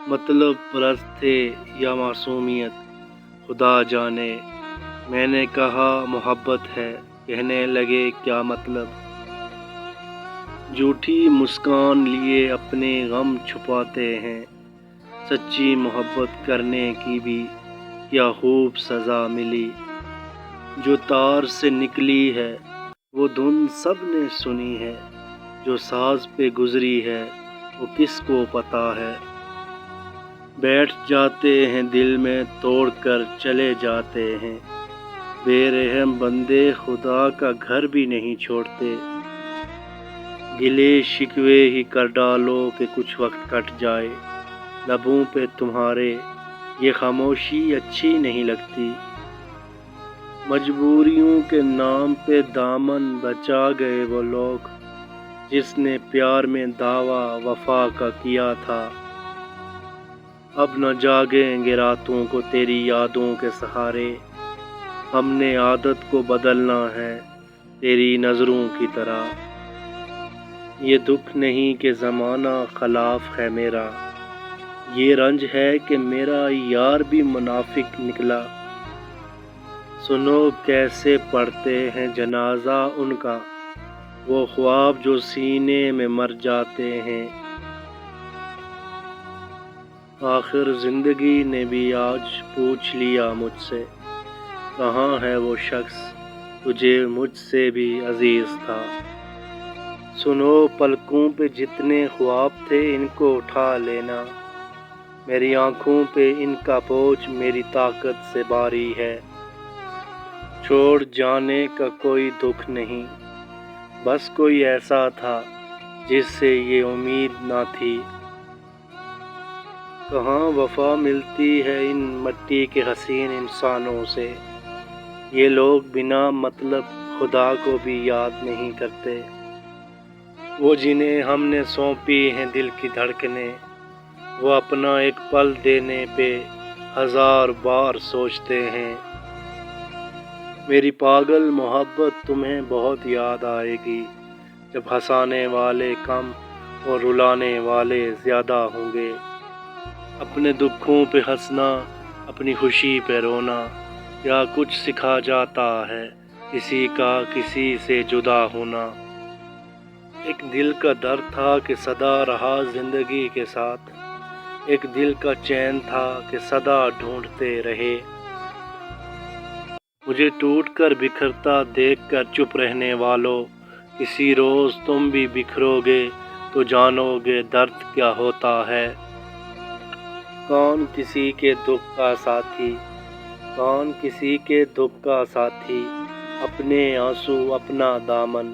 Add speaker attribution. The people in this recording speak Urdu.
Speaker 1: مطلب پرست تھے یا معصومیت، خدا جانے۔ میں نے کہا محبت ہے، کہنے لگے کیا مطلب؟ جھوٹی مسکان لیے اپنے غم چھپاتے ہیں، سچی محبت کرنے کی بھی کیا خوب سزا ملی۔ جو تار سے نکلی ہے وہ دھن سب نے سنی ہے، جو ساز پہ گزری ہے وہ کس کو پتہ ہے۔ بیٹھ جاتے ہیں دل میں توڑ کر چلے جاتے ہیں، بے رحم بندے خدا کا گھر بھی نہیں چھوڑتے۔ گلے شکوے ہی کر ڈالو کہ کچھ وقت کٹ جائے، لبوں پہ تمہارے یہ خاموشی اچھی نہیں لگتی۔ مجبوریوں کے نام پہ دامن بچا گئے وہ لوگ، جس نے پیار میں دعویٰ وفا کا کیا تھا۔ اب نہ جاگیں گے راتوں کو تیری یادوں کے سہارے، ہم نے عادت کو بدلنا ہے تیری نظروں کی طرح۔ یہ دکھ نہیں کہ زمانہ خلاف ہے میرا، یہ رنج ہے کہ میرا یار بھی منافق نکلا۔ سنو کیسے پڑھتے ہیں جنازہ ان کا، وہ خواب جو سینے میں مر جاتے ہیں۔ آخر زندگی نے بھی آج پوچھ لیا مجھ سے، کہاں ہے وہ شخص تجھے مجھ سے بھی عزیز تھا۔ سنو پلکوں پہ جتنے خواب تھے ان کو اٹھا لینا، میری آنکھوں پہ ان کا بوجھ میری طاقت سے بھاری ہے۔ چھوڑ جانے کا کوئی دکھ نہیں، بس کوئی ایسا تھا جس سے یہ امید نہ تھی۔ کہاں وفا ملتی ہے ان مٹی کے حسین انسانوں سے، یہ لوگ بنا مطلب خدا کو بھی یاد نہیں کرتے۔ وہ جنہیں ہم نے سونپی ہیں دل کی دھڑکنیں، وہ اپنا ایک پل دینے پہ ہزار بار سوچتے ہیں۔ میری پاگل محبت تمہیں بہت یاد آئے گی، جب ہنسانے والے کم اور رلانے والے زیادہ ہوں گے۔ اپنے دکھوں پہ ہنسنا، اپنی خوشی پہ رونا، کیا کچھ سکھا جاتا ہے کسی کا کسی سے جدا ہونا۔ ایک دل کا درد تھا کہ سدا رہا زندگی کے ساتھ، ایک دل کا چین تھا کہ سدا ڈھونڈتے رہے۔ مجھے ٹوٹ کر بکھرتا دیکھ کر چپ رہنے والوں، کسی روز تم بھی بکھرو گے تو جانو گے درد کیا ہوتا ہے۔ کون کسی کے دکھ کا ساتھی، کون کسی کے دکھ کا ساتھی، اپنے آنسو اپنا دامن۔